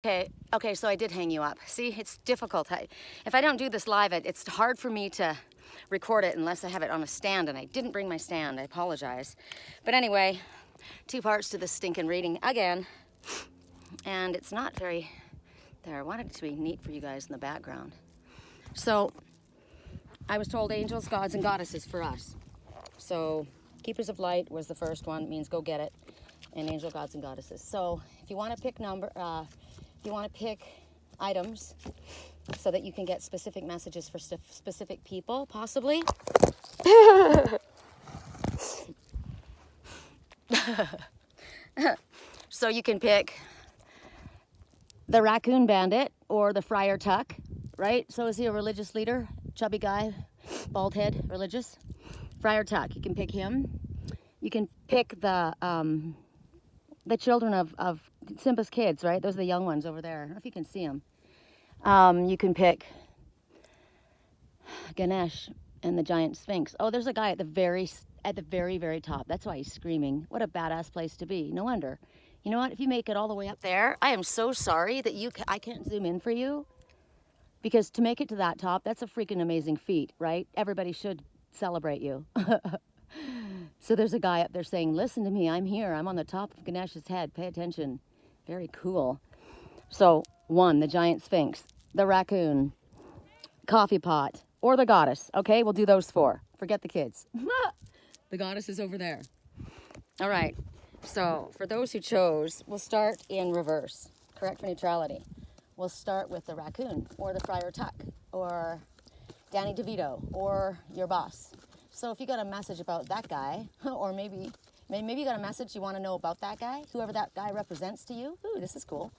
Okay, so I did hang you up. See, it's difficult. If I don't do this live, it's hard for me to record it unless I have it on a stand, and I didn't bring my stand. I apologize. But anyway, 2 parts to this stinking reading again. And it's not very, there, I wanted it to be neat for you guys in the background. So, I was told angels, gods, and goddesses for us. So, Keepers of Light was the first one, means go get it. And angel, gods, and goddesses. So, if you want to pick if you want to pick items so that you can get specific messages for specific people, possibly. So you can pick the Raccoon Bandit or the Friar Tuck, right? So is he a religious leader? Chubby guy, bald head, religious? Friar Tuck, you can pick him. You can pick the children of Simba's kids, right? Those are the young ones over there. I don't know if you can see them. You can pick Ganesh and the giant Sphinx. Oh, there's a guy at the very top. That's why he's screaming. What a badass place to be. No wonder. You know what? If you make it all the way up there, I am so sorry that I can't zoom in for you. Because to make it to that top, that's a freaking amazing feat, right? Everybody should celebrate you. So there's a guy up there saying, listen to me, I'm here. I'm on the top of Ganesh's head. Pay attention. Very cool. So, 1, the giant Sphinx, the raccoon, coffee pot, or the goddess. Okay, we'll do those 4. Forget the kids. The goddess is over there. All right. So, for those who chose, we'll start in reverse. Correct for neutrality. We'll start with the raccoon, or the Friar Tuck, or Danny Devito, or your boss. So if you got a message about that guy, or maybe you got a message you want to know about that guy, whoever that guy represents to you, ooh, this is cool.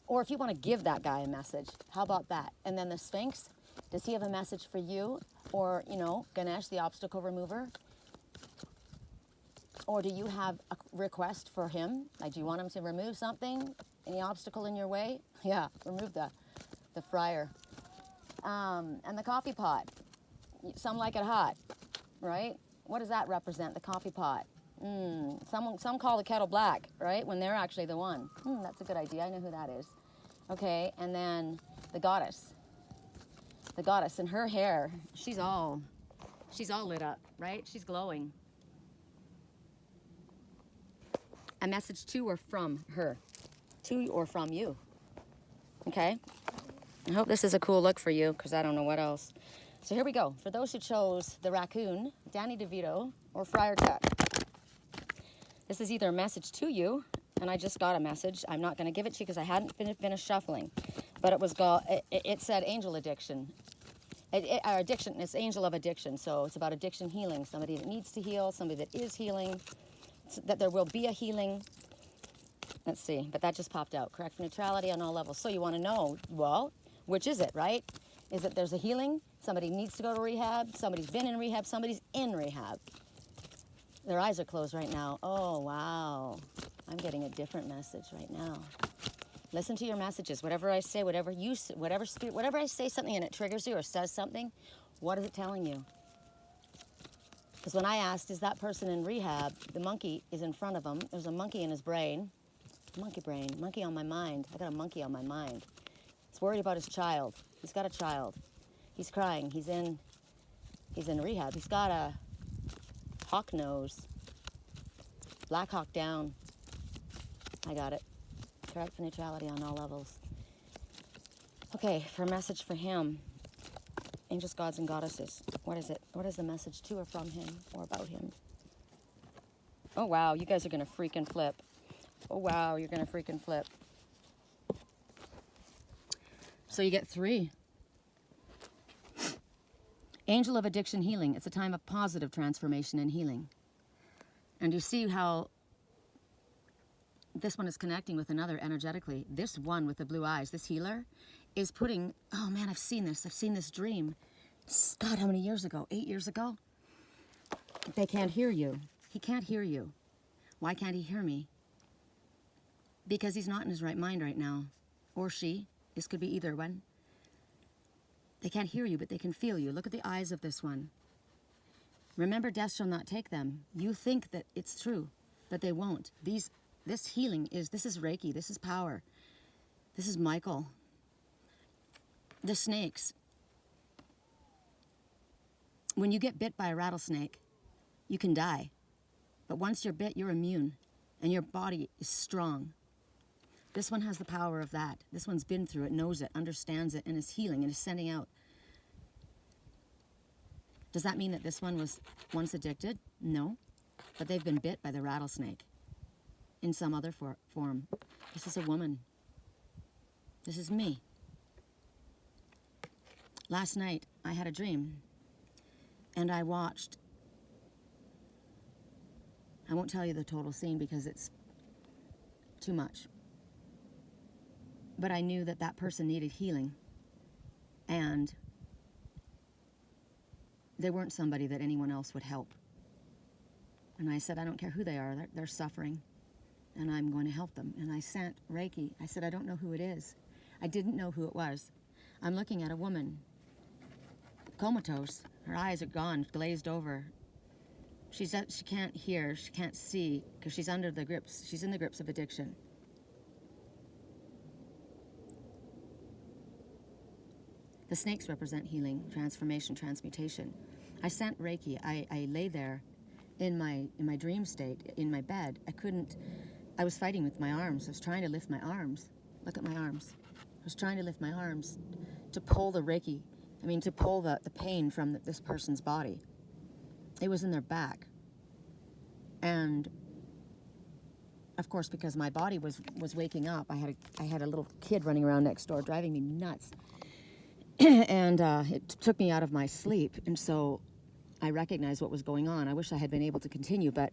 Or if you want to give that guy a message, how about that? And then the Sphinx, does he have a message for you? Or, you know, Ganesh, the obstacle remover? Or do you have a request for him? Like, do you want him to remove something? Any obstacle in your way? Yeah, remove the Friar. And the coffee pot. Some like it hot, right? What does that represent, the coffee pot? Some call the kettle black, right? When they're actually the one. That's a good idea. I know who that is. Okay, and then the goddess. The goddess and her hair, she's all lit up, right? She's glowing. A message to or from her. To or from you. Okay? I hope this is a cool look for you, because I don't know what else. So here we go. For those who chose the raccoon, Danny Devito, or Friar Tuck, this is either a message to you, and I just got a message. I'm not going to give it to you because I hadn't finished shuffling. But it said angel addiction. Addiction, it's angel of addiction. So it's about addiction healing. Somebody that needs to heal, somebody that is healing, that there will be a healing. Let's see, but that just popped out. Correct for neutrality on all levels. So you want to know, well, which is it, right? Is it there's a healing? Somebody needs to go to rehab. Somebody's been in rehab. Somebody's in rehab. Their eyes are closed right now. Oh, wow. I'm getting a different message right now. Listen to your messages. Whatever I say, whatever I say something and it triggers you or says something, what is it telling you? Because when I asked, is that person in rehab, the monkey is in front of him. There's a monkey in his brain. Monkey brain. Monkey on my mind. I got a monkey on my mind. He's worried about his child. He's got a child. He's crying. He's in rehab. He's got a hawk nose. Black hawk down. I got it. Correct for neutrality on all levels. Okay, for a message for him. Angels, gods, and goddesses. What is it? What is the message to or from him or about him? Oh, wow. You guys are going to freaking flip. Oh, wow. You're going to freaking flip. So you get 3. Angel of addiction healing. It's a time of positive transformation and healing. And you see how this one is connecting with another energetically. This one with the blue eyes, this healer, is putting, oh man, I've seen this dream. God, how many years ago? 8 years ago? They can't hear you. He can't hear you. Why can't he hear me? Because he's not in his right mind right now. Or she. This could be either one. They can't hear you, but they can feel you. Look at the eyes of this one. Remember, death shall not take them. You think that it's true, but they won't. This healing this is Reiki. This is power. This is Michael. The snakes. When you get bit by a rattlesnake, you can die. But once you're bit, you're immune, and your body is strong. This one has the power of that. This one's been through it, knows it, understands it, and is healing and is sending out. Does that mean that this one was once addicted? No. But they've been bit by the rattlesnake in some other form. This is a woman. This is me. Last night, I had a dream, and I watched. I won't tell you the total scene because it's too much. But I knew that that person needed healing, and they weren't somebody that anyone else would help. And I said, I don't care who they are, they're suffering, and I'm going to help them. And I sent Reiki. I said, I don't know who it is. I didn't know who it was. I'm looking at a woman, comatose. Her eyes are gone, glazed over. She can't hear, she can't see, because she's in the grips of addiction. The snakes represent healing, transformation, transmutation. I sent Reiki. I lay there in my dream state, in my bed. I was fighting with my arms. I was trying to lift my arms. Look at my arms. I was trying to lift my arms to pull the Reiki, to pull the pain from this person's body. It was in their back. And of course, because my body was waking up, I had a little kid running around next door driving me nuts. And it took me out of my sleep, and so I recognized what was going on. I wish I had been able to continue, but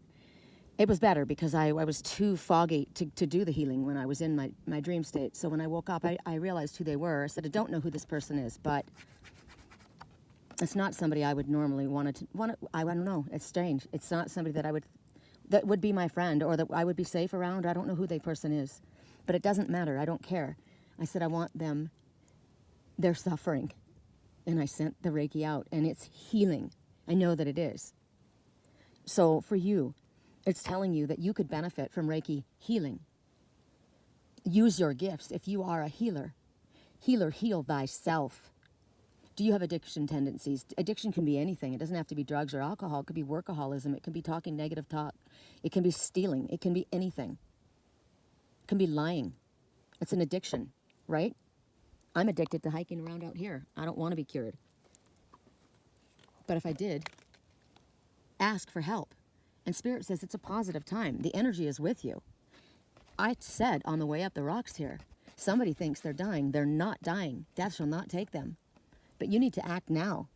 it was better because I was too foggy to do the healing when I was in my dream state. So when I woke up, I realized who they were. I said, I don't know who this person is, but it's not somebody I would normally want to. I don't know. It's strange. It's not somebody that would be my friend or that I would be safe around. I don't know who the person is, but it doesn't matter. I don't care. I said, I want them. They're suffering. And I sent the Reiki out, and it's healing. I know that it is. So for you, it's telling you that you could benefit from Reiki healing. Use your gifts if you are a healer. Healer, heal thyself. Do you have addiction tendencies? Addiction can be anything. It doesn't have to be drugs or alcohol. It could be workaholism. It can be talking negative talk. It can be stealing. It can be anything. It can be lying. It's an addiction, right? I'm addicted to hiking around out here. I don't want to be cured. But if I did, ask for help. And Spirit says it's a positive time. The energy is with you. I said on the way up the rocks here, somebody thinks they're dying. They're not dying. Death shall not take them. But you need to act now.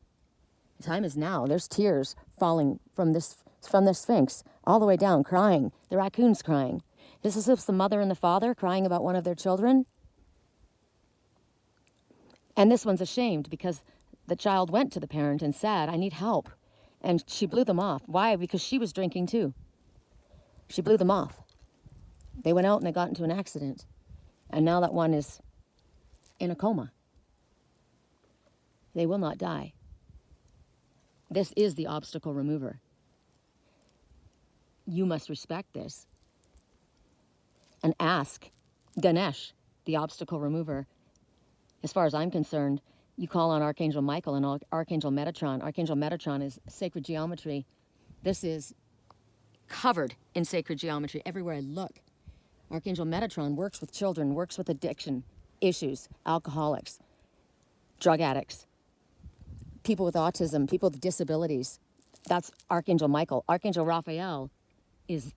The time is now. There's tears falling from the Sphinx all the way down, crying. The raccoon's crying. This is the mother and the father crying about one of their children. And this one's ashamed because the child went to the parent and said, I need help. And she blew them off. Why? Because she was drinking too. She blew them off. They went out and they got into an accident. And now that one is in a coma. They will not die. This is the obstacle remover. You must respect this. And ask Ganesh, the obstacle remover. As far as I'm concerned, you call on Archangel Michael and Archangel Metatron. Archangel Metatron is sacred geometry. This is covered in sacred geometry everywhere I look. Archangel Metatron works with children, works with addiction issues, alcoholics, drug addicts, people with autism, people with disabilities. That's Archangel Michael. Archangel Raphael is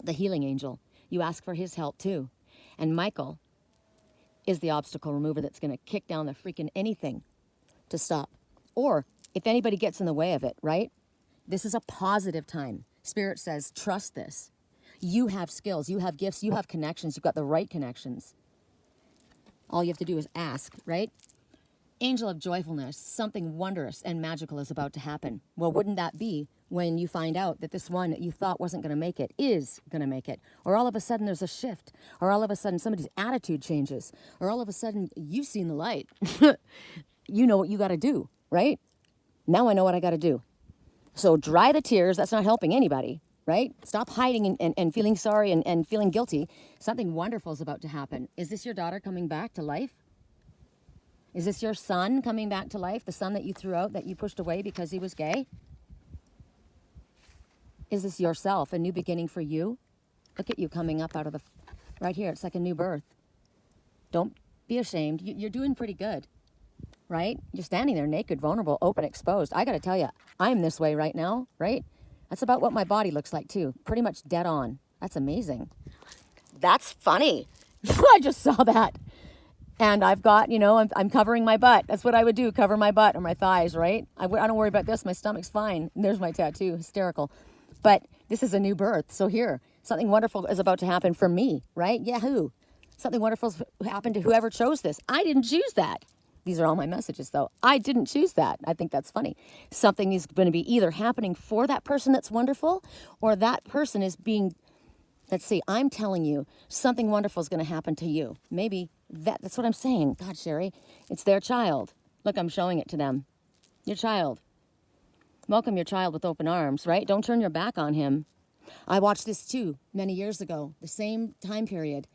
the healing angel. You ask for his help too. And Michael is the obstacle remover that's going to kick down the freaking anything to stop. Or if anybody gets in the way of it, right? This is a positive time. Spirit says, trust this. You have skills, you have gifts, you have connections, you've got the right connections. All you have to do is ask, right? Angel of joyfulness, something wondrous and magical is about to happen. Well, wouldn't that be when you find out that this one that you thought wasn't going to make it is going to make it? Or all of a sudden there's a shift. Or all of a sudden somebody's attitude changes. Or all of a sudden you've seen the light. You know what you got to do, right? Now I know what I got to do. So dry the tears. That's not helping anybody, right? Stop hiding and feeling sorry and feeling guilty. Something wonderful is about to happen. Is this your daughter coming back to life? Is this your son coming back to life? The son that you threw out, that you pushed away because he was gay? Is this yourself, a new beginning for you? Look at you coming up out of the, right here. It's like a new birth. Don't be ashamed. You're doing pretty good, right? You're standing there naked, vulnerable, open, exposed. I got to tell you, I'm this way right now, right? That's about what my body looks like too. Pretty much dead on. That's amazing. That's funny. I just saw that. And I've got, you know, I'm covering my butt. That's what I would do, cover my butt or my thighs, right? I don't worry about this. My stomach's fine. And there's my tattoo, hysterical. But this is a new birth. So here, something wonderful is about to happen for me, right? Yahoo! Something wonderful happened to whoever chose this. I didn't choose that. These are all my messages, though. I didn't choose that. I think that's funny. Something is going to be either happening for that person that's wonderful, or that person is being, let's see, I'm telling you, something wonderful is going to happen to you. Maybe that's what I'm saying. God, Sherry, it's their child. Look, I'm showing it to them. Your child. Welcome your child with open arms, right? Don't turn your back on him. I watched this too many years ago, the same time period,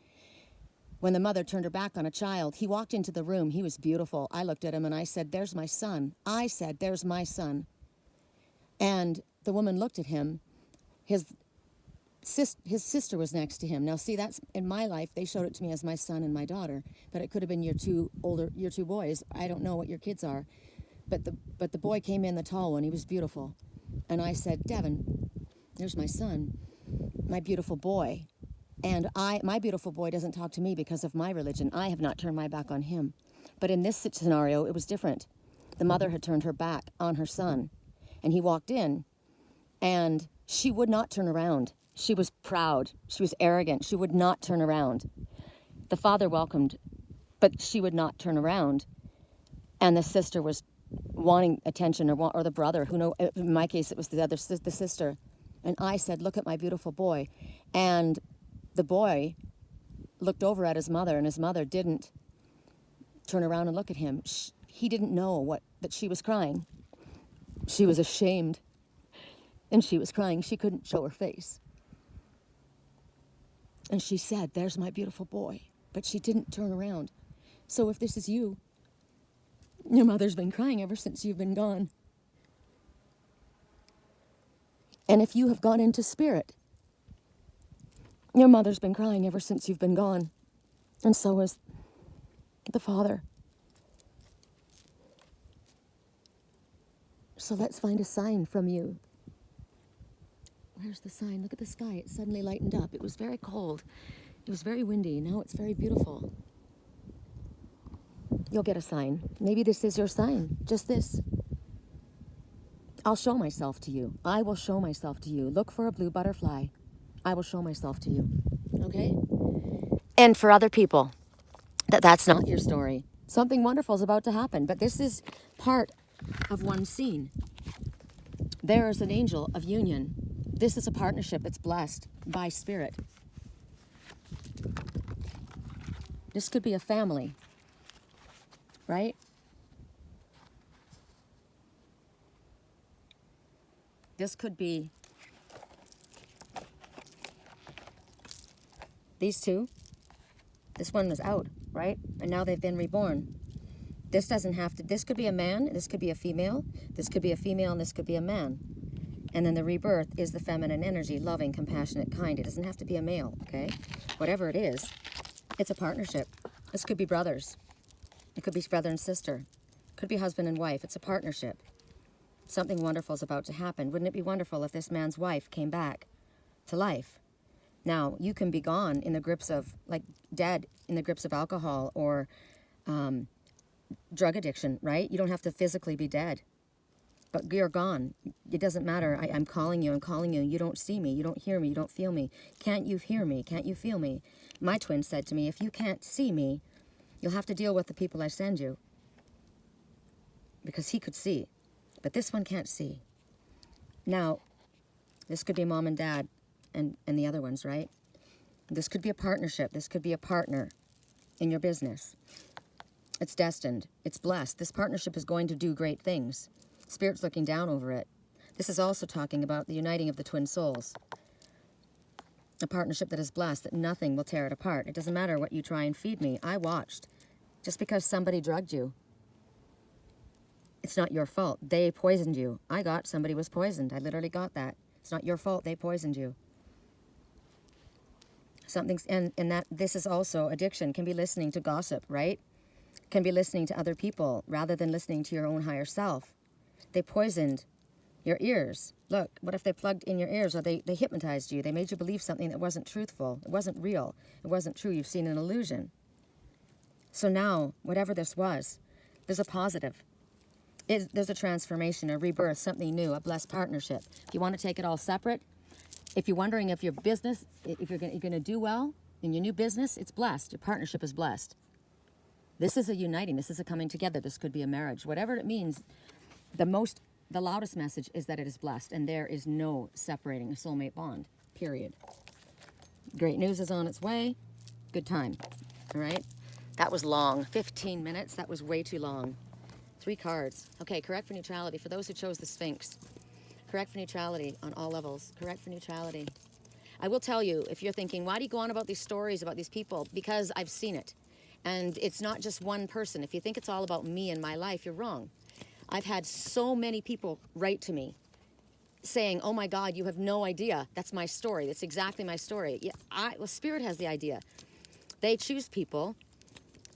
when the mother turned her back on a child. He walked into the room. He was beautiful. I looked at him and I said, there's my son. I said, there's my son. And the woman looked at him. His sister was next to him. Now, see, that's in my life. They showed it to me as my son and my daughter, but it could have been your two boys. I don't know what your kids are. But the boy came in, the tall one. He was beautiful. And I said, Devin, there's my son, my beautiful boy. And my beautiful boy doesn't talk to me because of my religion. I have not turned my back on him. But in this scenario, it was different. The mother had turned her back on her son. And he walked in, and she would not turn around. She was proud. She was arrogant. She would not turn around. The father welcomed, but she would not turn around. And the sister was wanting attention, or the brother, who know. In my case, it was the sister. And I said, look at my beautiful boy. And the boy looked over at his mother, and his mother didn't turn around and look at him. He didn't know that she was crying. She was ashamed, and she was crying. She couldn't show her face. And she said, there's my beautiful boy. But she didn't turn around. So if this is you, your mother's been crying ever since you've been gone. And if you have gone into spirit, your mother's been crying ever since you've been gone. And so is the father. So let's find a sign from you. Where's the sign? Look at the sky. It suddenly lightened up. It was very cold. It was very windy. Now it's very beautiful. You'll get a sign. Maybe this is your sign. Just this. I'll show myself to you. I will show myself to you. Look for a blue butterfly. I will show myself to you. Okay? And for other people, that's not your story. Something wonderful is about to happen. But this is part of one scene. There is an angel of union. This is a partnership that's blessed by spirit. This could be a family. Right? This could be these two. This one was out, right? And now they've been reborn. This doesn't have to, this could be a man, this could be a female, this could be a female, and this could be a man. And then the rebirth is the feminine energy, loving, compassionate, kind. It doesn't have to be a male, okay? Whatever it is, it's a partnership. This could be brothers. It could be brother and sister. It could be husband and wife. It's a partnership. Something wonderful is about to happen. Wouldn't it be wonderful if this man's wife came back to life? Now, you can be gone in the grips of, like dead in the grips of alcohol or drug addiction, right? You don't have to physically be dead. But you're gone. It doesn't matter. I'm calling you. I'm calling you. You don't see me. You don't hear me. You don't feel me. Can't you hear me? Can't you feel me? My twin said to me, if you can't see me, you'll have to deal with the people I send you. Because he could see. But this one can't see. Now, this could be mom and dad and the other ones, right? This could be a partnership. This could be a partner in your business. It's destined. It's blessed. This partnership is going to do great things. Spirit's looking down over it. This is also talking about the uniting of the twin souls. A partnership that is blessed, that nothing will tear it apart. It doesn't matter what you try and feed me. I watched. Just because somebody drugged you, it's not your fault. They poisoned you. Somebody was poisoned. I literally got that. It's not your fault. They poisoned you. And that this is also addiction. Can be listening to gossip, right? Can be listening to other people rather than listening to your own higher self. They poisoned your ears. Look, what if they plugged in your ears, or they hypnotized you? They made you believe something that wasn't truthful. It wasn't real. It wasn't true. You've seen an illusion. So now, whatever this was, there's a positive. There's a transformation, a rebirth, something new, a blessed partnership. If you want to take it all separate, if you're wondering if your business, if you're going to do well in your new business, it's blessed. Your partnership is blessed. This is a uniting. This is a coming together. This could be a marriage. Whatever it means, the loudest message is that it is blessed, and there is no separating a soulmate bond, period. Great news is on its way. Good time, all right? That was long, 15 minutes. That was way too long. 3 cards. Okay, correct for neutrality. For those who chose the Sphinx, correct for neutrality on all levels. Correct for neutrality. I will tell you, if you're thinking, why do you go on about these stories about these people? Because I've seen it. And it's not just one person. If you think it's all about me and my life, you're wrong. I've had so many people write to me saying, oh my God, you have no idea. That's my story. That's exactly my story. Yeah, well, Spirit has the idea. They choose people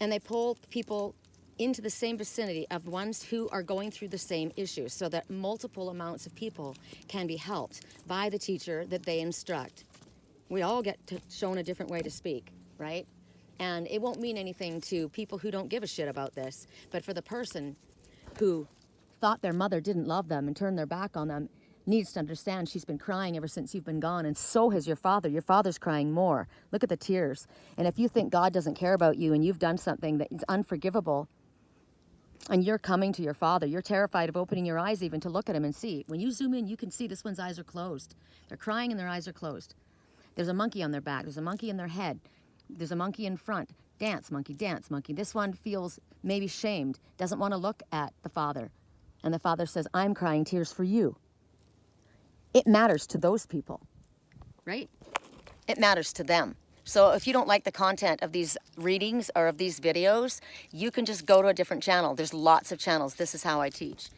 and they pull people into the same vicinity of ones who are going through the same issues so that multiple amounts of people can be helped by the teacher that they instruct. We all get shown a different way to speak, right? And it won't mean anything to people who don't give a shit about this. But for the person who thought their mother didn't love them and turned their back on them needs to understand she's been crying ever since you've been gone, and so has your father. Your father's crying more. Look at the tears. And if you think God doesn't care about you and you've done something that is unforgivable and you're coming to your father, you're terrified of opening your eyes even to look at him and see. When you zoom in, you can see this one's eyes are closed. They're crying and their eyes are closed. There's a monkey on their back. There's a monkey in their head. There's a monkey in front. Dance, monkey, dance, monkey. This one feels maybe shamed, doesn't want to look at the father. And the father says, I'm crying tears for you. It matters to those people, right? It matters to them. So if you don't like the content of these readings or of these videos, you can just go to a different channel. There's lots of channels. This is how I teach.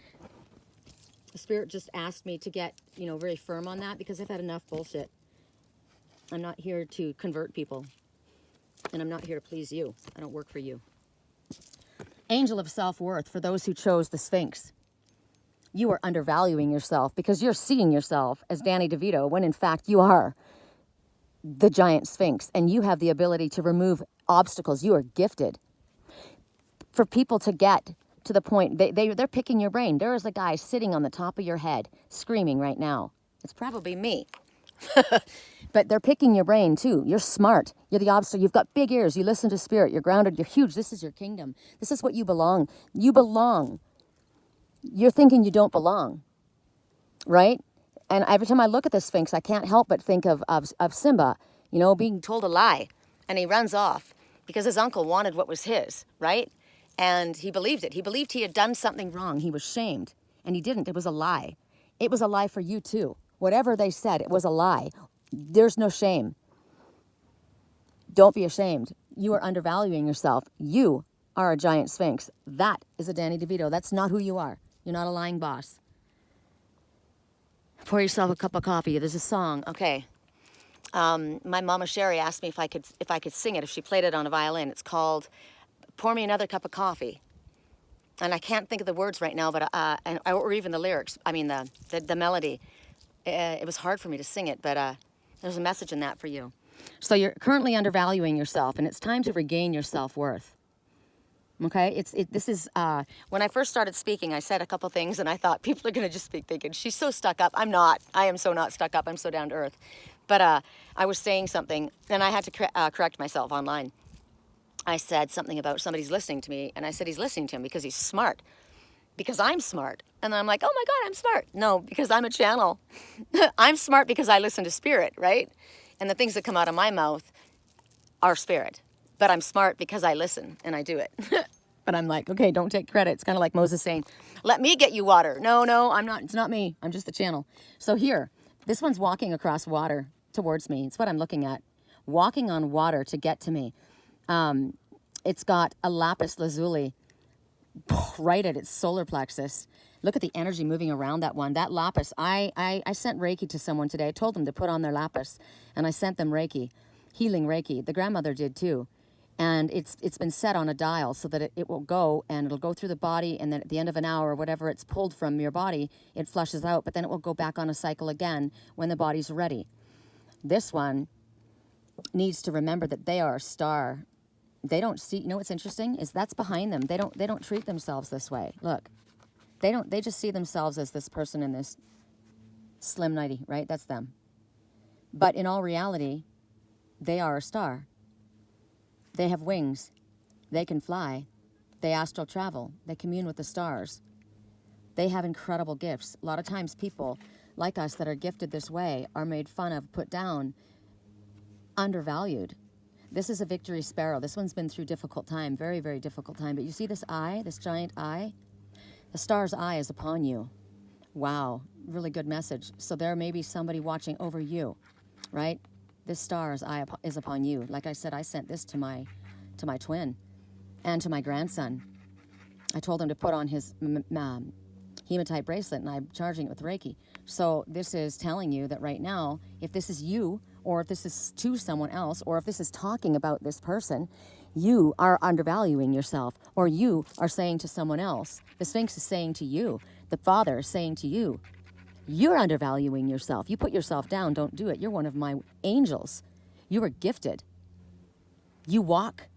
The Spirit just asked me to get, very firm on that because I've had enough bullshit. I'm not here to convert people. And I'm not here to please you. I don't work for you. Angel of self-worth for those who chose the Sphinx. You are undervaluing yourself because you're seeing yourself as Danny Devito when in fact you are the giant Sphinx and you have the ability to remove obstacles. You are gifted. For people to get to the point, they're picking your brain. There is a guy sitting on the top of your head screaming right now. It's probably me. But they're picking your brain too. You're smart. You're the obstacle. You've got big ears. You listen to Spirit. You're grounded. You're huge. This is your kingdom. This is what you belong. You belong. You're thinking you don't belong, right? And every time I look at the Sphinx, I can't help but think of Simba, being told a lie. And he runs off because his uncle wanted what was his, right? And he believed it. He believed he had done something wrong. He was shamed. And he didn't. It was a lie. It was a lie for you too. Whatever they said, it was a lie. There's no shame. Don't be ashamed. You are undervaluing yourself. You are a giant Sphinx. That is a Danny Devito. That's not who you are. You're not a lying boss. Pour yourself a cup of coffee. There's a song. Okay. My mama Sherry asked me if I could sing it, if she played it on a violin. It's called Pour Me Another Cup of Coffee. And I can't think of the words right now, but or even the lyrics. I mean the melody. It was hard for me to sing it, but there's a message in that for you. So you're currently undervaluing yourself, and it's time to regain your self-worth. Okay, this is, when I first started speaking, I said a couple things and I thought people are going to just be thinking, she's so stuck up. I'm not. I am so not stuck up. I'm so down to earth. But I was saying something and I had to correct myself online. I said something about somebody's listening to me, and I said he's listening to him because he's smart. Because I'm smart. And then I'm like, oh my God, I'm smart. No, because I'm a channel. I'm smart because I listen to Spirit, right? And the things that come out of my mouth are Spirit. But I'm smart because I listen and I do it. But I'm like, okay, don't take credit. It's kind of like Moses saying, let me get you water. No, I'm not. It's not me. I'm just the channel. So here, this one's walking across water. towards me. It's what I'm looking at. Walking on water to get to me. It's got a lapis lazuli right at its solar plexus. Look at the energy moving around that one. That lapis, I sent Reiki to someone today. I told them to put on their lapis, and I sent them Reiki, healing Reiki. The grandmother did too. And it's been set on a dial so that it will go, and it'll go through the body, and then at the end of an hour or whatever it's pulled from your body, it flushes out, but then it will go back on a cycle again when the body's ready. This one needs to remember that they are a star. They don't see, you know what's interesting is that's behind them. They don't treat themselves this way. Look. They just see themselves as this person in this slim nightie, right? That's them. But in all reality, they are a star. They have wings. They can fly. They astral travel. They commune with the stars. They have incredible gifts. A lot of times people like us that are gifted this way are made fun of, put down, undervalued. This is a victory sparrow. This one's been through difficult time, very, very difficult time. But you see this eye, this giant eye? The star's eye is upon you. Wow, really good message. So there may be somebody watching over you, right? This star's eye is upon you. Like I said, I sent this to my twin and to my grandson. I told him to put on his hematite bracelet, and I'm charging it with Reiki. So this is telling you that right now, if this is you, or if this is to someone else, or if this is talking about this person, you are undervaluing yourself, or you are saying to someone else. The Sphinx is saying to you, the Father is saying to you, you're undervaluing yourself. You put yourself down, don't do it. You're one of my angels. You are gifted. You walk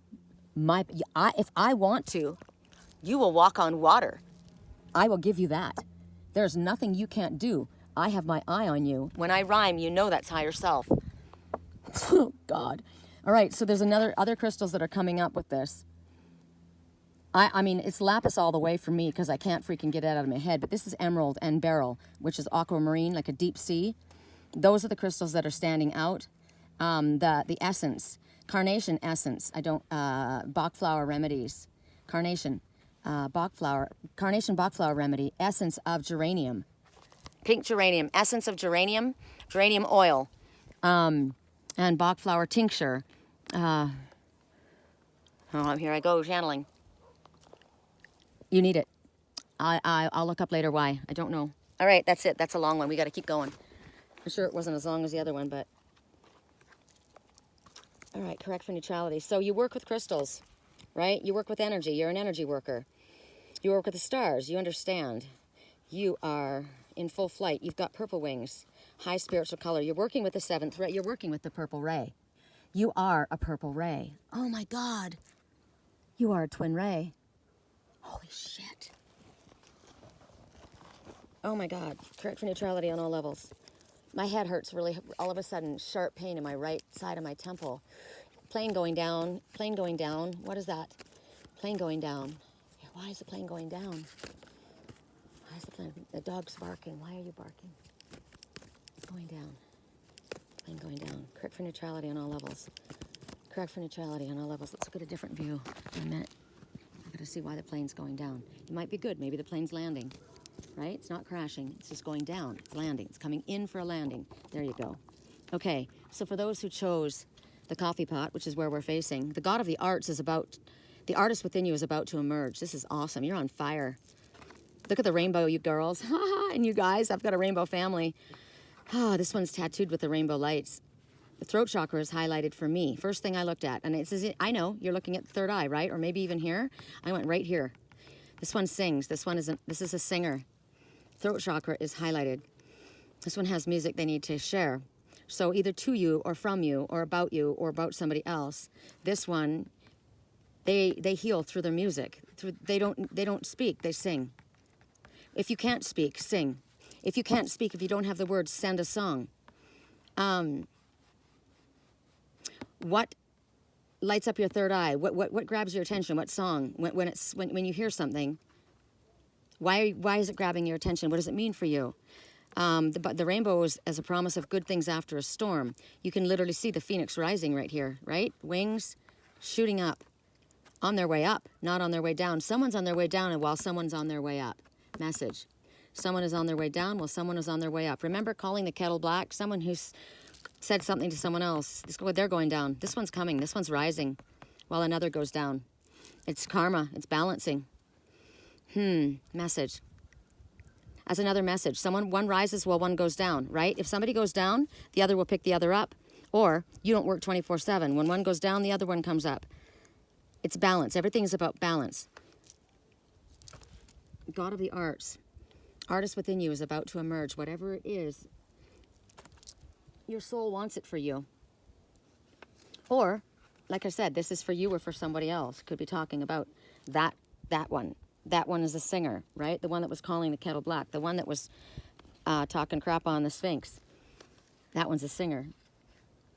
if I want to, you will walk on water. I will give you that. There's nothing you can't do. I have my eye on you. When I rhyme, you know that's higher self. Oh, God. All right, so there's other crystals that are coming up with this. I mean, it's lapis all the way for me because I can't freaking get it out of my head. But this is emerald and beryl, which is aquamarine, like a deep sea. Those are the crystals that are standing out. The essence, carnation essence. Bach flower remedies, carnation, Bach flower remedy, essence of geranium, pink geranium, essence of geranium, geranium oil, and Bach flower tincture. Oh, here I go channeling. You need it. I'll look up later why. I don't know. All right, that's it. That's a long one. We got to keep going. I'm sure it wasn't as long as the other one, but... All right, correct for neutrality. So you work with crystals, right? You work with energy. You're an energy worker. You work with the stars. You understand. You are in full flight. You've got purple wings, high spiritual color. You're working with the seventh ray. You're working with the purple ray. You are a purple ray. Oh, my God. You are a twin ray. Holy shit. Oh, my God. Correct for neutrality on all levels. My head hurts really, all of a sudden, sharp pain in my right side of my temple. Plane going down, plane going down. What is that? Plane going down. Why is the plane going down? Why is the plane? The dog's barking. Why are you barking? It's going down. Plane going down. Correct for neutrality on all levels. Correct for neutrality on all levels. Let's look at a different view for a minute. I gotta see why the plane's going down. It might be good. Maybe the plane's landing. Right? It's not crashing. It's just going down. It's landing. It's coming in for a landing. There you go. Okay, so for those who chose the coffee pot, which is where we're facing, the god of the arts is about, the artist within you is about to emerge. This is awesome. You're on fire. Look at the rainbow, you girls. And you guys, I've got a rainbow family. This one's tattooed with the rainbow lights. The throat chakra is highlighted for me. First thing I looked at. And it says, I know, you're looking at the third eye, right? Or maybe even here. I went right here. This one sings. This is a singer. Throat chakra is highlighted. This one has music they need to share. So either to you or from you or about somebody else. This one, they heal through their music. They don't speak, they sing. If you can't speak, sing. If you can't speak, if you don't have the words, send a song. What lights up your third eye? What grabs your attention? What song? When you hear something? Why is it grabbing your attention? What does it mean for you? The rainbow is as a promise of good things after a storm. You can literally see the phoenix rising right here, right? Wings shooting up, on their way up, not on their way down. Someone's on their way down and while someone's on their way up. Message. Someone is on their way down while someone is on their way up. Remember calling the kettle black? Someone who's said something to someone else. They're going down. This one's coming. This one's rising while another goes down. It's karma. It's balancing. Message. As another message. One rises while one goes down, right? If somebody goes down, the other will pick the other up. Or you don't work 24/7. When one goes down, the other one comes up. It's balance. Everything's about balance. God of the arts. Artist within you is about to emerge. Whatever it is, your soul wants it for you. Or, like I said, this is for you or for somebody else. Could be talking about that one. That one is a singer, right? The one that was calling the kettle black. The one that was talking crap on the Sphinx. That one's a singer.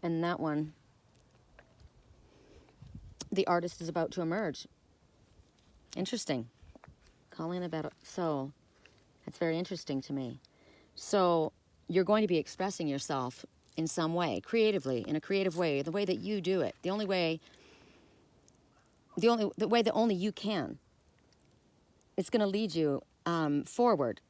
And that one, the artist is about to emerge. Interesting. Calling about soul. That's very interesting to me. So you're going to be expressing yourself in some way, creatively, in a creative way, the way that you do it. The way that only you can. It's going to lead you forward.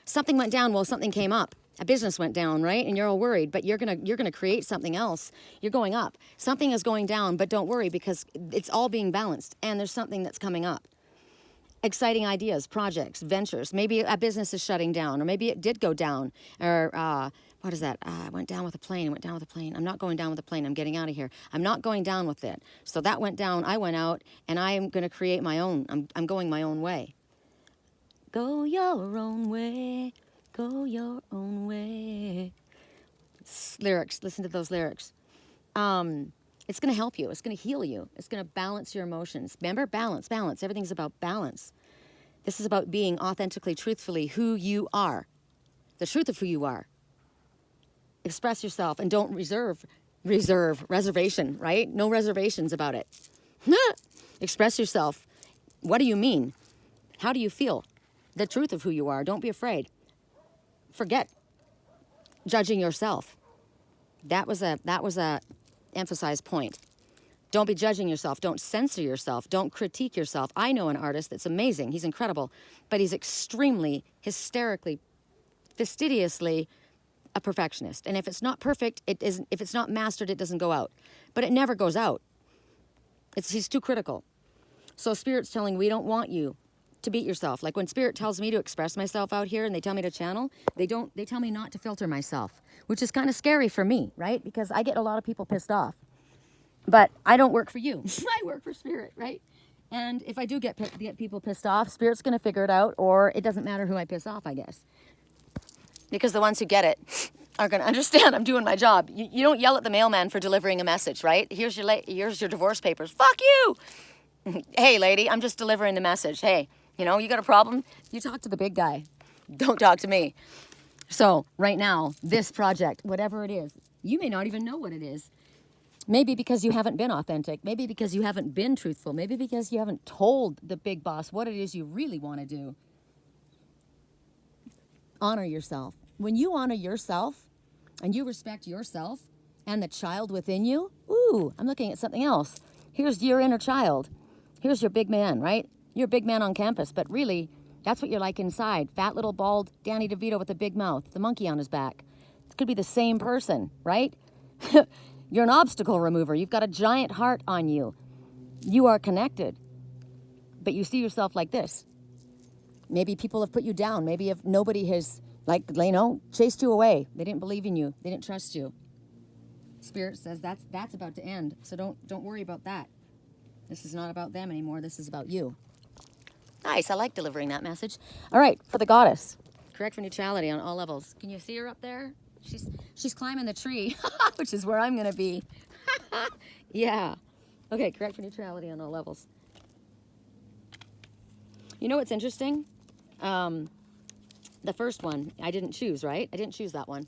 Something went down, well, something came up. A business went down, right? And you're all worried, but you're gonna create something else. You're going up. Something is going down, but don't worry because it's all being balanced and there's something that's coming up. Exciting ideas, projects, ventures. Maybe a business is shutting down, or maybe it did go down. Or what is that? I went down with a plane. I'm not going down with a plane. I'm getting out of here. I'm not going down with it. So that went down. I went out, and I'm going to create my own. I'm going my own way. Go your own way. Go your own way. Lyrics. Listen to those lyrics. It's going to help you. It's going to heal you. It's going to balance your emotions. Remember, balance. Everything's about balance. This is about being authentically, truthfully who you are. The truth of who you are. Express yourself and don't reservation, right? No reservations about it. Express yourself. What do you mean? How do you feel? The truth of who you are. Don't be afraid. Forget judging yourself. That was a emphasized point. Don't be judging yourself. Don't censor yourself. Don't critique yourself. I know an artist that's amazing. He's incredible, but he's extremely, hysterically, fastidiously a perfectionist. And if it's not perfect, it isn't. If it's not mastered, it doesn't go out. But it never goes out. He's too critical. So Spirit's telling, we don't want you to beat yourself. Like when Spirit tells me to express myself out here and they tell me to channel, they tell me not to filter myself, which is kind of scary for me, right? Because I get a lot of people pissed off. But I don't work for you. I work for Spirit, right? And if I do get people pissed off, Spirit's going to figure it out, or it doesn't matter who I piss off, I guess. Because the ones who get it are going to understand I'm doing my job. You don't yell at the mailman for delivering a message, right? Here's your divorce papers. Fuck you! Hey, lady, I'm just delivering the message. Hey, you got a problem? You talk to the big guy. Don't talk to me. So right now, this project, whatever it is, you may not even know what it is. Maybe because you haven't been authentic. Maybe because you haven't been truthful. Maybe because you haven't told the big boss what it is you really want to do. Honor yourself. When you honor yourself and you respect yourself and the child within you, ooh, I'm looking at something else. Here's your inner child. Here's your big man, right? You're a big man on campus, but really, that's what you're like inside. Fat, little, bald Danny Devito with a big mouth, the monkey on his back. It could be the same person, right? You're an obstacle remover. You've got a giant heart on you. You are connected, but you see yourself like this. Maybe people have put you down. Maybe if nobody has, chased you away. They didn't believe in you. They didn't trust you. Spirit says that's about to end, so don't worry about that. This is not about them anymore. This is about you. Nice. I like delivering that message. All right, for the goddess. Correct for neutrality on all levels. Can you see her up there? She's climbing the tree, which is where I'm going to be. Yeah. Okay, correct for neutrality on all levels. You know what's interesting? The first one, I didn't choose, right? I didn't choose that one.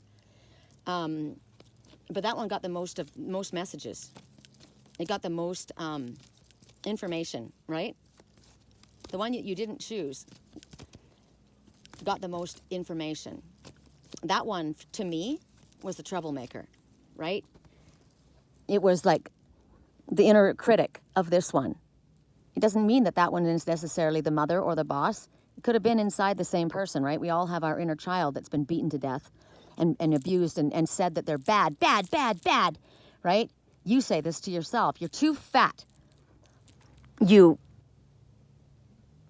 But that one got the most messages. It got the most information, right? The one you didn't choose got the most information. That one, to me, was the troublemaker, right? It was like the inner critic of this one. It doesn't mean that one is necessarily the mother or the boss. It could have been inside the same person, right? We all have our inner child that's been beaten to death. and abused and said that they're bad, bad, bad, bad, right? You say this to yourself. You're too fat. You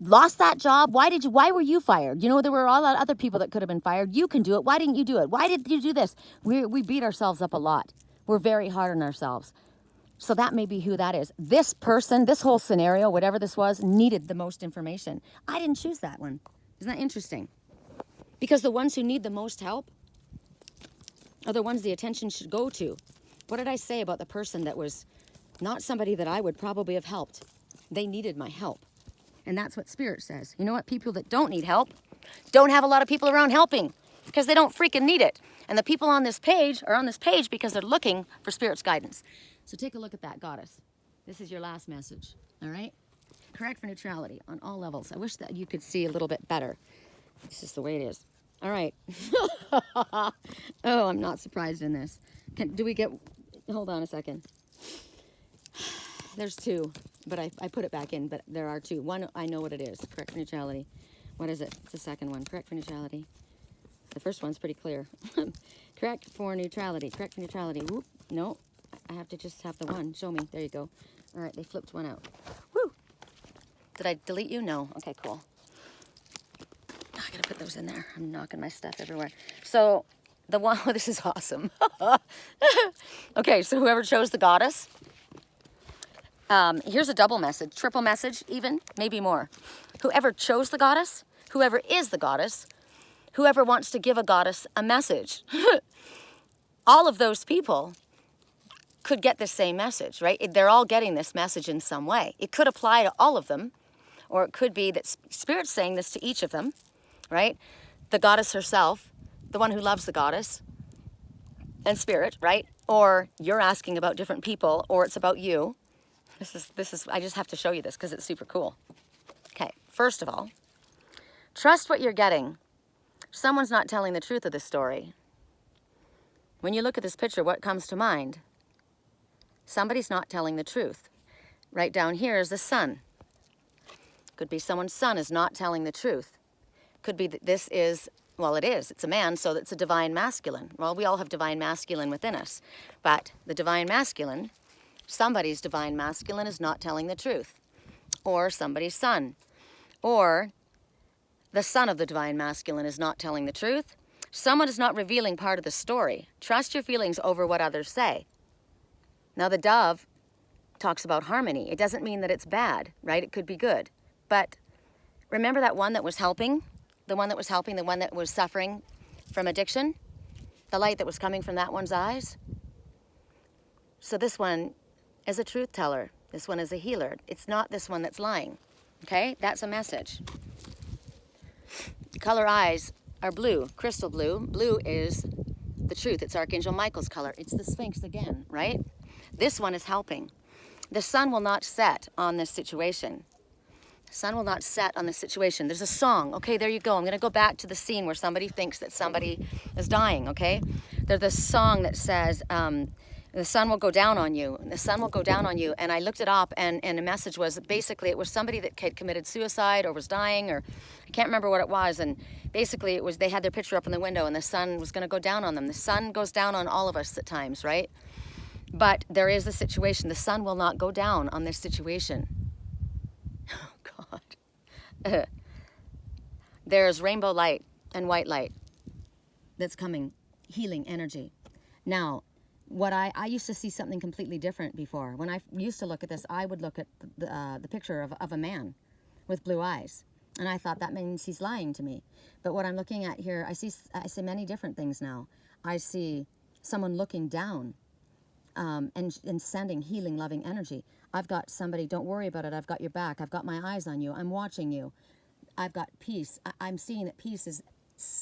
lost that job. Why were you fired? You know, there were all other people that could have been fired. You can do it. Why didn't you do it? Why did you do this? We beat ourselves up a lot. We're very hard on ourselves. So that may be who that is. This person, this whole scenario, whatever this was, needed the most information. I didn't choose that one. Isn't that interesting? Because the ones who need the most help are the ones the attention should go to. What did I say about the person that was not somebody that I would probably have helped? They needed my help. And that's what Spirit says. You know what? People that don't need help don't have a lot of people around helping because they don't freaking need it. And the people on this page are on this page because they're looking for Spirit's guidance. So take a look at that, Goddess. This is your last message, all right? Correct for neutrality on all levels. I wish that you could see a little bit better. It's just the way it is. All right. Oh, I'm not surprised in this. Do we get... Hold on a second. There's two, but I put it back in, but there are two. One, I know what it is. Correct for neutrality. What is it? It's the second one. Correct for neutrality. The first one's pretty clear. Correct for neutrality. Correct for neutrality. Whoop. No. I have to just have the one. Show me. There you go. All right, they flipped one out. Woo! Did I delete you? No. Okay, cool. I gotta put those in there. I'm knocking my stuff everywhere. So, the one... Oh, this is awesome. Okay, so whoever chose the Goddess... here's a double message, triple message even, maybe more. Whoever chose the Goddess, whoever is the Goddess, whoever wants to give a Goddess a message, all of those people could get the same message, right? They're all getting this message in some way. It could apply to all of them, or it could be that Spirit's saying this to each of them, right? The Goddess herself, the one who loves the Goddess, and Spirit, right? Or you're asking about different people, or it's about you. This is, I just have to show you this because it's super cool. Okay, first of all, trust what you're getting. Someone's not telling the truth of this story. When you look at this picture, what comes to mind? Somebody's not telling the truth. Right down here is the sun. Could be someone's son is not telling the truth. Could be that this is, well, it is. It's a man, so it's a divine masculine. Well, we all have divine masculine within us. But the divine masculine... Somebody's divine masculine is not telling the truth. Or somebody's son. Or the son of the divine masculine is not telling the truth. Someone is not revealing part of the story. Trust your feelings over what others say. Now the dove talks about harmony. It doesn't mean that it's bad, right? It could be good. But remember that one that was helping? The one that was helping, the one that was suffering from addiction? The light that was coming from that one's eyes? So this one is a truth teller. This one is a healer. It's not this one that's lying. Okay? That's a message. Color eyes are blue, crystal blue. Blue is the truth. It's Archangel Michael's color. It's the Sphinx again, right? This one is helping. The sun will not set on this situation. The sun will not set on this situation. There's a song. Okay, there you go. I'm going to go back to the scene where somebody thinks that somebody is dying, okay? There's this song that says, the sun will go down on you. The sun will go down on you. And I looked it up, and the message was, basically, it was somebody that had committed suicide or was dying, or I can't remember what it was. And basically, it was they had their picture up in the window, and the sun was going to go down on them. The sun goes down on all of us at times, right? But there is a situation. The sun will not go down on this situation. Oh, God. There's rainbow light and white light that's coming, healing energy. Now, what I used to see something completely different before. When I used to look at this, I would look at the picture of a man with blue eyes. And I thought that means he's lying to me. But what I'm looking at here, I see many different things now. I see someone looking down and sending healing, loving energy. I've got somebody, don't worry about it, I've got your back, I've got my eyes on you, I'm watching you. I've got peace. I'm seeing that peace is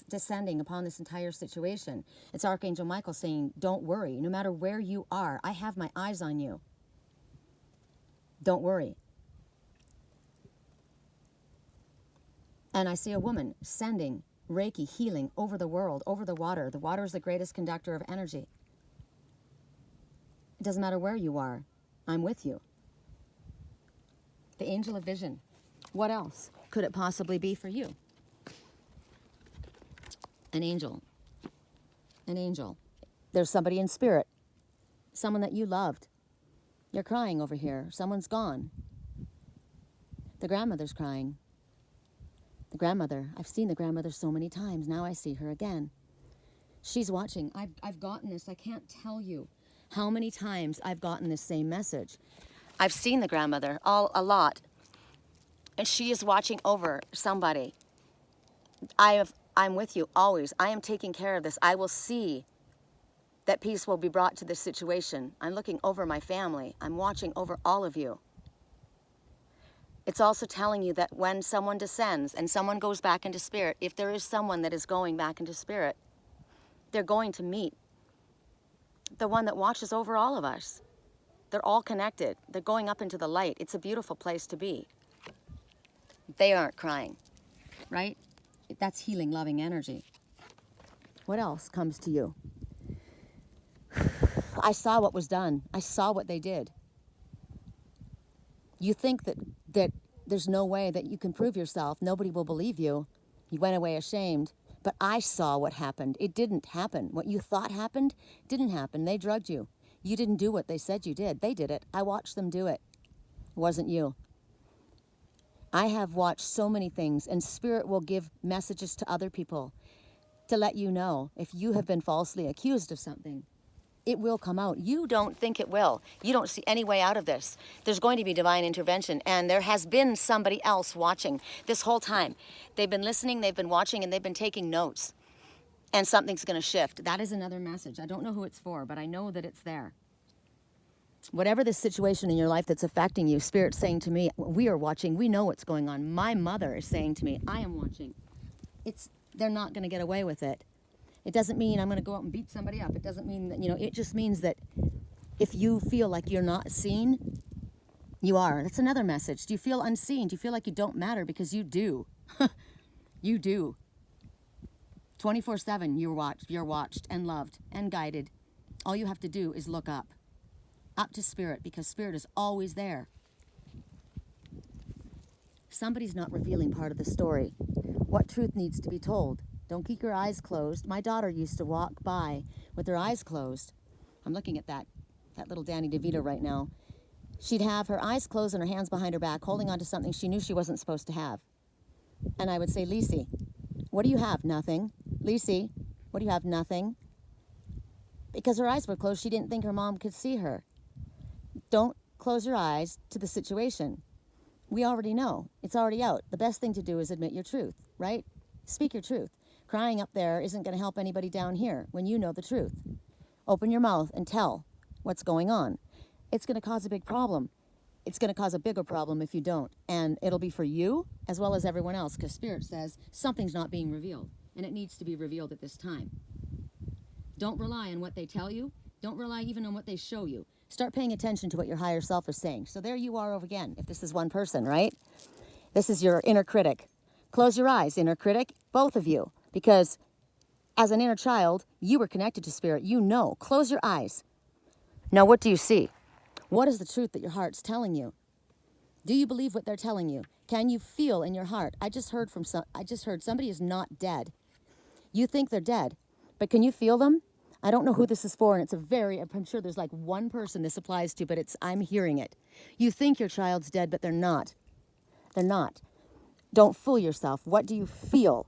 descending upon this entire situation. It's Archangel Michael saying, don't worry, no matter where you are, I have my eyes on you. Don't worry. And I see a woman sending Reiki healing over the world, over the water. The water is the greatest conductor of energy. It doesn't matter where you are, I'm with you. The angel of vision. What else could it possibly be for you? An angel. An angel. There's somebody in spirit. Someone that you loved. You're crying over here. Someone's gone. The grandmother's crying. The grandmother. I've seen the grandmother so many times. Now I see her again. She's watching. I've gotten this. I can't tell you how many times I've gotten this same message. I've seen the grandmother a lot. And she is watching over somebody. I'm with you always. I am taking care of this. I will see that peace will be brought to this situation. I'm looking over my family. I'm watching over all of you. It's also telling you that when someone descends and someone goes back into spirit, if there is someone that is going back into spirit, they're going to meet the one that watches over all of us. They're all connected. They're going up into the light. It's a beautiful place to be. They aren't crying, right? That's healing, loving energy. What else comes to you? I saw what was done. I saw what they did. You think that there's no way that you can prove yourself. Nobody will believe you. You went away ashamed. But I saw what happened. It didn't happen. What you thought happened didn't happen. They drugged you. You didn't do what they said you did. They did it. I watched them do it. It wasn't you. I have watched so many things, and Spirit will give messages to other people to let you know if you have been falsely accused of something. It will come out. You don't think it will. You don't see any way out of this. There's going to be divine intervention, and there has been somebody else watching this whole time. They've been listening, they've been watching, and they've been taking notes, and something's going to shift. That is another message. I don't know who it's for, but I know that it's there. Whatever this situation in your life that's affecting you, Spirit's saying to me, we are watching. We know what's going on. My mother is saying to me, I am watching. They're not going to get away with it. It doesn't mean I'm going to go out and beat somebody up. It doesn't mean that, it just means that if you feel like you're not seen, you are. That's another message. Do you feel unseen? Do you feel like you don't matter? Because you do. You do. 24/7, you're watched and loved and guided. All you have to do is look up to Spirit, because Spirit is always there. Somebody's not revealing part of the story. What truth needs to be told? Don't keep your eyes closed. My daughter used to walk by with her eyes closed. I'm looking at that little Danny Devito right now. She'd have her eyes closed and her hands behind her back, holding on to something she knew she wasn't supposed to have. And I would say, Lisi, what do you have? Nothing. Lisi, what do you have? Nothing. Because her eyes were closed, she didn't think her mom could see her. Don't close your eyes to the situation. We already know. It's already out. The best thing to do is admit your truth, right? Speak your truth. Crying up there isn't going to help anybody down here when you know the truth. Open your mouth and tell what's going on. It's going to cause a big problem. It's going to cause a bigger problem if you don't. And it'll be for you as well as everyone else, because Spirit says something's not being revealed, and it needs to be revealed at this time. Don't rely on what they tell you. Don't rely even on what they show you. Start paying attention to what your higher self is saying. So there you are over again, if this is one person, right? This is your inner critic. Close your eyes, inner critic, both of you. Because as an inner child, you were connected to Spirit. You know. Close your eyes. Now, what do you see? What is the truth that your heart's telling you? Do you believe what they're telling you? Can you feel in your heart? I just heard somebody is not dead. You think they're dead, but can you feel them? I don't know who this is for, and I'm sure there's like one person this applies to, but I'm hearing it. You think your child's dead, but they're not. They're not. Don't fool yourself. What do you feel?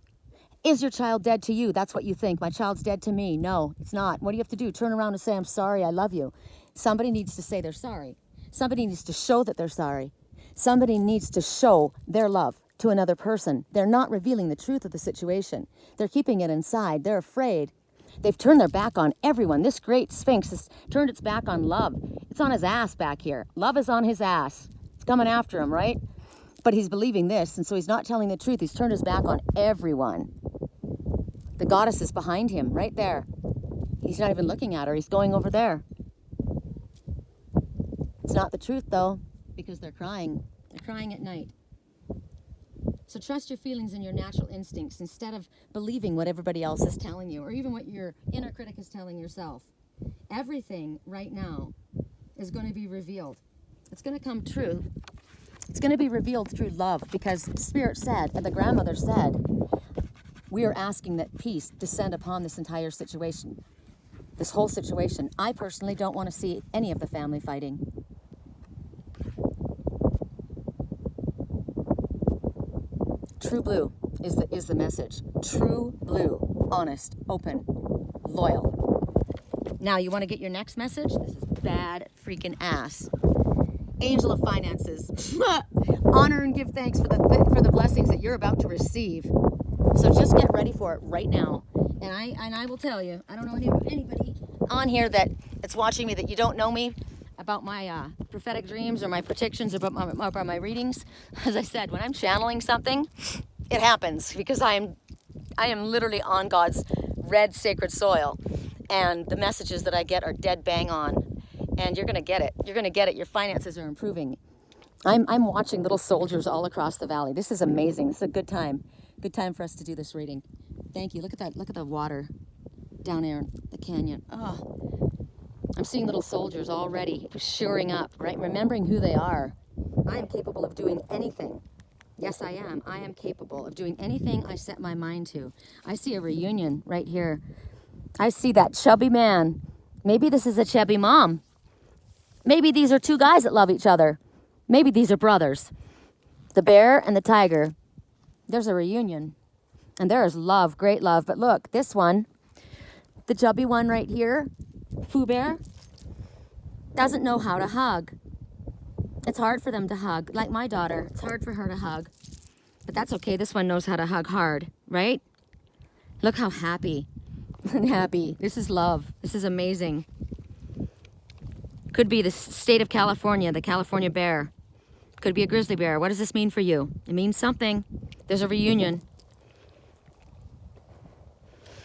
Is your child dead to you? That's what you think. My child's dead to me. No, it's not. What do you have to do? Turn around and say, I'm sorry, I love you. Somebody needs to say they're sorry. Somebody needs to show that they're sorry. Somebody needs to show their love to another person. They're not revealing the truth of the situation. They're keeping it inside. They're afraid. They've turned their back on everyone. This great Sphinx has turned its back on love. It's on his ass back here. Love is on his ass. It's coming after him, right? But he's believing this, and so he's not telling the truth. He's turned his back on everyone. The goddess is behind him, right there. He's not even looking at her. He's going over there. It's not the truth, though, because they're crying. They're crying at night. So trust your feelings and your natural instincts instead of believing what everybody else is telling you, or even what your inner critic is telling yourself. Everything right now is going to be revealed. It's going to come true. It's going to be revealed through love, because Spirit said, and the grandmother said, We are asking that peace descend upon this entire situation, this whole situation. I personally don't want to see any of the family fighting. True blue is the message. True blue, honest, open, loyal. Now, you want to get your next message? This is bad freaking ass. Angel of finances. Honor and give thanks for the blessings that you're about to receive. So just get ready for it right now. And I will tell you, I don't know anybody on here that's watching me that you don't know me about my prophetic dreams or my predictions about my readings. As I said, when I'm channeling something, it happens because I am literally on God's red sacred soil, and the messages that I get are dead bang on, and you're gonna get it. You're gonna get it. Your finances are improving. I'm watching little soldiers all across the valley. This is amazing. This is a good time. Good time for us to do this reading. Thank you. Look at that. Look at the water down there in the canyon. Oh, I'm seeing little soldiers already shoring up, right? Remembering who they are. I am capable of doing anything. Yes, I am. I am capable of doing anything I set my mind to. I see a reunion right here. I see that chubby man. Maybe this is a chubby mom. Maybe these are two guys that love each other. Maybe these are brothers. The bear and the tiger. There's a reunion. And there is love, great love. But look, this one, the chubby one right here, Foo Bear, doesn't know how to hug. It's hard for them to hug. Like my daughter, it's hard for her to hug. But that's okay. This one knows how to hug hard, right? Look how happy and happy. This is love. This is amazing. Could be the state of California, the California bear. Could be a grizzly bear. What does this mean for you? It means something. There's a reunion.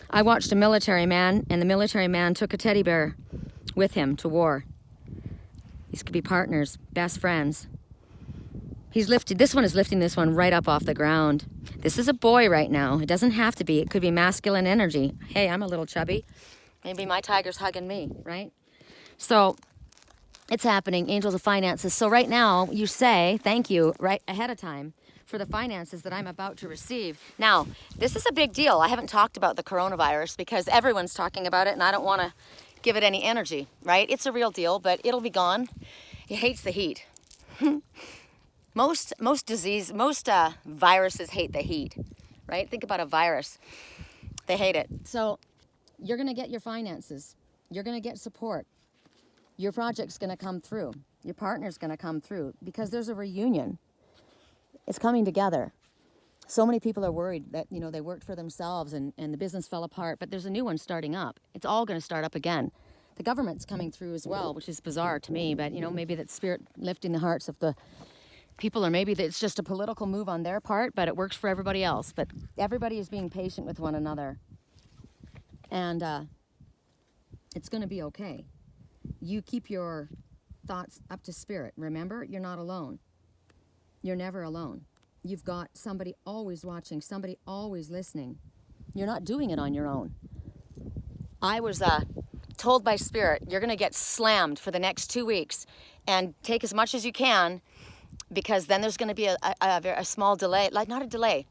I watched a military man, and the military man took a teddy bear with him to war. These could be partners, best friends. This one is lifting this one right up off the ground. This is a boy right now. It doesn't have to be. It could be masculine energy. Hey, I'm a little chubby. Maybe my tiger's hugging me, right? So it's happening, angels of finances. So right now you say thank you right ahead of time for the finances that I'm about to receive. Now, this is a big deal. I haven't talked about the coronavirus because everyone's talking about it and I don't want to give it any energy, right? It's a real deal, but it'll be gone. It hates the heat. Most viruses hate the heat, right? Think about a virus. They hate it. So you're going to get your finances. You're going to get support. Your project's going to come through. Your partner's going to come through because there's a reunion. It's coming together. So many people are worried that, they worked for themselves and the business fell apart, but there's a new one starting up. It's all going to start up again. The government's coming through as well, which is bizarre to me, but, maybe that's spirit lifting the hearts of the people, or maybe it's just a political move on their part, but it works for everybody else. But everybody is being patient with one another. And it's going to be okay. You keep your thoughts up to spirit. Remember, you're not alone. You're never alone. You've got somebody always watching, somebody always listening. You're not doing it on your own. I was told by Spirit, you're going to get slammed for the next 2 weeks and take as much as you can because then there's going to be a small delay, like not a delay,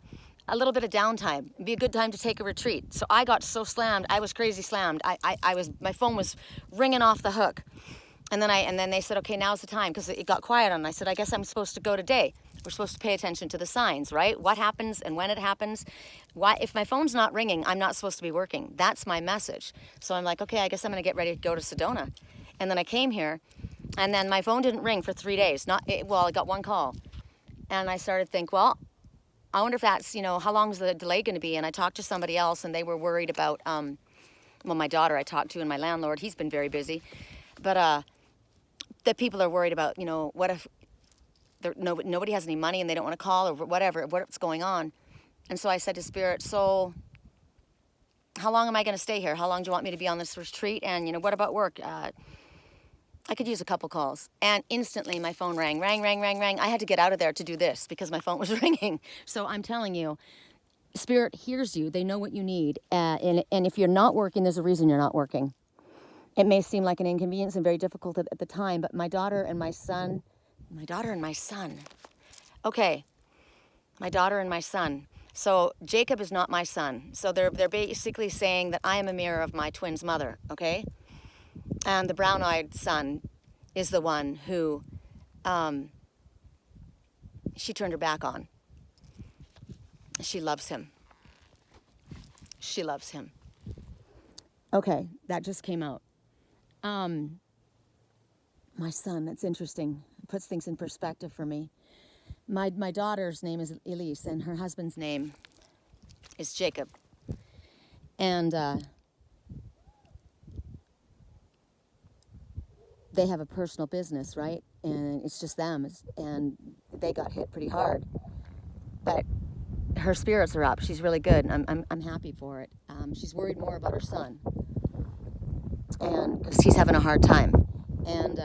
a little bit of downtime. It'd be a good time to take a retreat. So I got so slammed. I was crazy slammed. My phone was ringing off the hook. And then they said, okay, now's the time, because it got quiet on. I said, I guess I'm supposed to go today. We're supposed to pay attention to the signs, right? What happens and when it happens. If my phone's not ringing, I'm not supposed to be working. That's my message. So I'm like, okay, I guess I'm going to get ready to go to Sedona. And then I came here, and then my phone didn't ring for 3 days. I got one call. And I started to think, well, I wonder if that's, how long is the delay going to be? And I talked to somebody else, and they were worried about, my daughter I talked to and my landlord. He's been very busy. But that people are worried about, what if nobody has any money and they don't want to call or whatever, what's going on. And so I said to Spirit, so how long am I going to stay here? How long do you want me to be on this retreat? And, what about work? I could use a couple calls. And instantly my phone rang. I had to get out of there to do this because my phone was ringing. So I'm telling you, Spirit hears you. They know what you need. And if you're not working, there's a reason you're not working. It may seem like an inconvenience and very difficult at the time, but my daughter and my son. Okay, my daughter and my son. So Jacob is not my son. So they're basically saying that I am a mirror of my twin's mother, okay? And the brown-eyed son is the one who she turned her back on. She loves him. She loves him. Okay, that just came out. My son, that's interesting. It puts things in perspective for me. My daughter's name is Elise, and her husband's name is Jacob. And they have a personal business, right? And it's just them, and they got hit pretty hard. But her spirits are up. She's really good. I'm happy for it. She's worried more about her son, and because he's having a hard time. And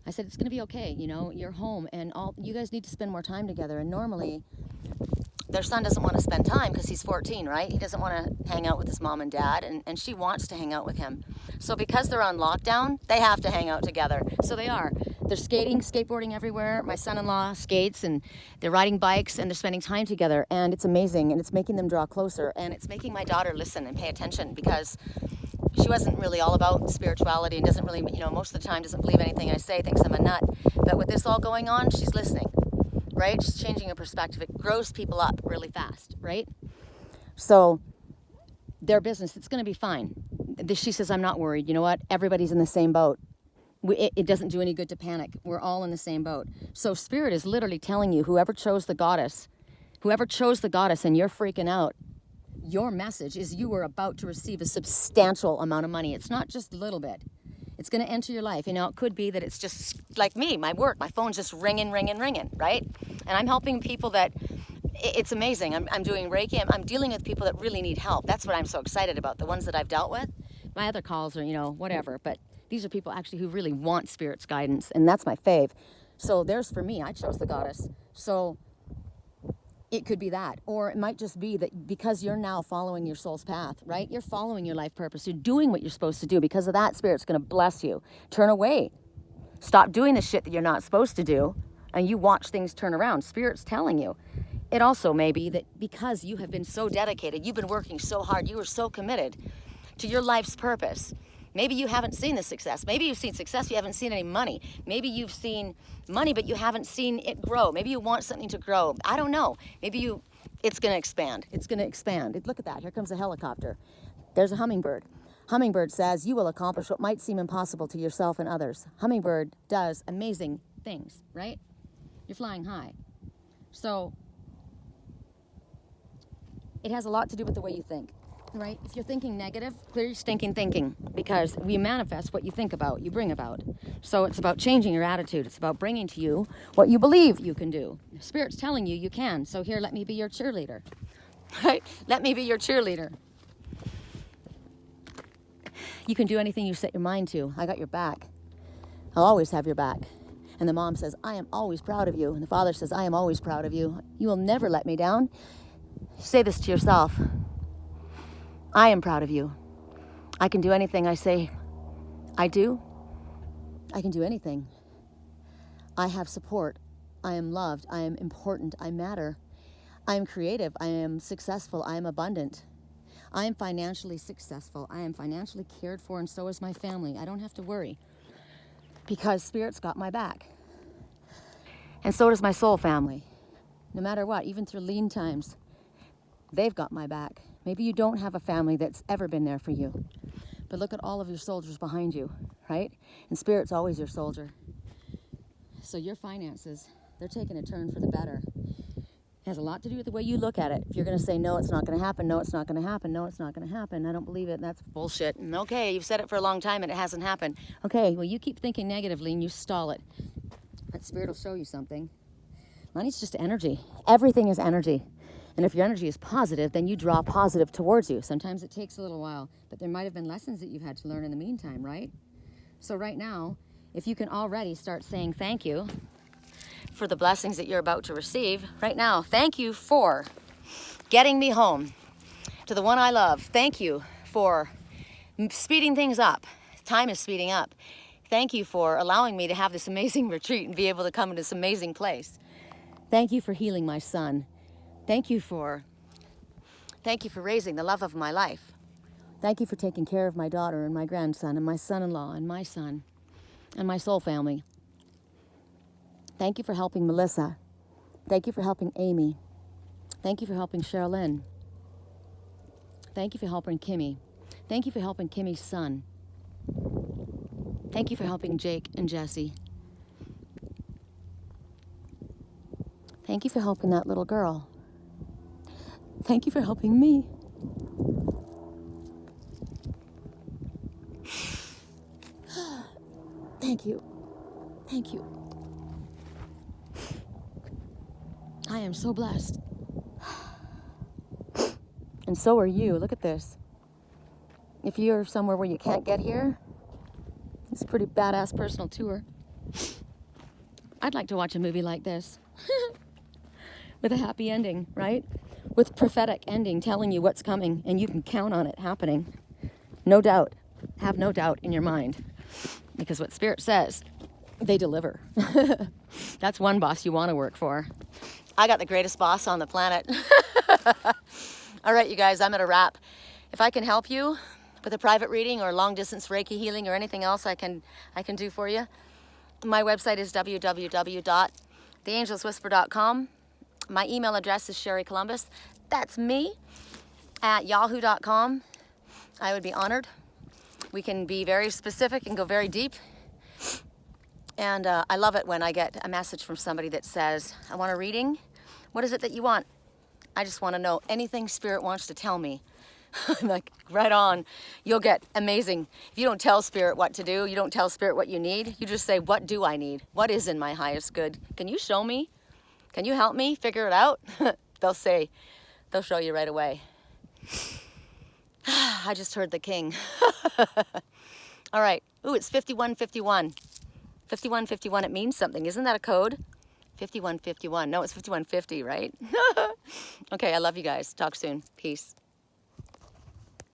I said, it's going to be okay. You know, you're home, and all you guys need to spend more time together. And normally, their son doesn't want to spend time because he's 14, right? He doesn't want to hang out with his mom and dad, and she wants to hang out with him. So because they're on lockdown, they have to hang out together. So they are. They're skating, skateboarding everywhere. My son-in-law skates, and they're riding bikes, and they're spending time together. And it's amazing, and it's making them draw closer. And it's making my daughter listen and pay attention, because she wasn't really all about spirituality and doesn't really, you know, most of the time doesn't believe anything I say, thinks I'm a nut. But with this all going on, she's listening, right? She's changing her perspective. It grows people up really fast, right? So their business, it's going to be fine. She says, I'm not worried. You know what? Everybody's in the same boat. It doesn't do any good to panic. We're all in the same boat. So Spirit is literally telling you, whoever chose the goddess and you're freaking out, your message is you are about to receive a substantial amount of money. It's not just a little bit. It's going to enter your life. You know, it could be that it's just like me, my work, my phone's just ringing, right? And I'm helping people that, it's amazing. I'm doing Reiki. I'm dealing with people that really need help. That's what I'm so excited about. The ones that I've dealt with. My other calls are, you know, whatever. But these are people actually who really want Spirit's guidance. And that's my fave. So there's for me. I chose the goddess. So it could be that. Or it might just be that because you're now following your soul's path, right? You're following your life purpose. You're doing what you're supposed to do. Because of that, Spirit's going to bless you. Turn away. Stop doing the shit that you're not supposed to do. And you watch things turn around. Spirit's telling you. It also may be that because you have been so dedicated, you've been working so hard, you were so committed to your life's purpose. Maybe you haven't seen the success. Maybe you've seen success, you haven't seen any money. Maybe you've seen money, but you haven't seen it grow. Maybe you want something to grow. I don't know. Maybe it's going to expand. It's going to expand. Look at that. Here comes a helicopter. There's a hummingbird. Hummingbird says you will accomplish what might seem impossible to yourself and others. Hummingbird does amazing things, right? You're flying high. So it has a lot to do with the way you think, right? If you're thinking negative, clear your stinking thinking, because we manifest what you think about, you bring about. So it's about changing your attitude. It's about bringing to you what you believe you can do. Spirit's telling you you can. So here, let me be your cheerleader, right? Let me be your cheerleader. You can do anything you set your mind to. I got your back. I'll always have your back. And the mom says, I am always proud of you. And the father says, I am always proud of you. You will never let me down. Say this to yourself. I am proud of you. I can do anything I say I do. I can do anything. I have support. I am loved. I am important. I matter. I am creative. I am successful. I am abundant. I am financially successful. I am financially cared for, and so is my family. I don't have to worry because Spirit's got my back. And so does my soul family. No matter what, even through lean times, they've got my back. Maybe you don't have a family that's ever been there for you. But look at all of your soldiers behind you, right? And Spirit's always your soldier. So your finances, they're taking a turn for the better. It has a lot to do with the way you look at it. If you're going to say, no, it's not going to happen, no, it's not going to happen, no, it's not going to happen, I don't believe it, that's bullshit. And okay, you've said it for a long time and it hasn't happened. Okay, well, you keep thinking negatively and you stall it. That Spirit will show you something. Money's just energy. Everything is energy. And if your energy is positive, then you draw positive towards you. Sometimes it takes a little while, but there might have been lessons that you've had to learn in the meantime, right? So right now, if you can already start saying thank you for the blessings that you're about to receive, right now, thank you for getting me home to the one I love. Thank you for speeding things up. Time is speeding up. Thank you for allowing me to have this amazing retreat and be able to come to this amazing place. Thank you for healing my son. Thank you for raising the love of my life. Thank you for taking care of my daughter and my grandson and my son-in-law and my son and my soul family. Thank you for helping Melissa. Thank you for helping Amy. Thank you for helping Sherilyn. Thank you for helping Kimmy. Thank you for helping Kimmy's son. Thank you for helping Jake and Jesse. Thank you for helping that little girl. Thank you for helping me. Thank you. Thank you. I am so blessed. And so are you. Look at this. If you're somewhere where you can't get here, it's a pretty badass personal tour. I'd like to watch a movie like this. With a happy ending, right? With prophetic ending telling you what's coming and you can count on it happening. No doubt. Have no doubt in your mind. Because what Spirit says, they deliver. That's one boss you want to work for. I got the greatest boss on the planet. All right, you guys, I'm at a wrap. If I can help you with a private reading or long distance Reiki healing or anything else I can do for you, my website is www.theangelswhisper.com. My email address is Sherry Columbus. That's me at yahoo.com. I would be honored. We can be very specific and go very deep. And I love it when I get a message from somebody that says, I want a reading. What is it that you want? I just want to know anything Spirit wants to tell me. I'm like, right on. You'll get amazing. If you don't tell Spirit what to do, you don't tell Spirit what you need, you just say, what do I need? What is in my highest good? Can you show me? Can you help me figure it out? They'll show you right away. I just heard the king. All right. Ooh, it's 5151. 5151, it means something. Isn't that a code? 5151. No, it's 5150, right? Okay, I love you guys. Talk soon. Peace.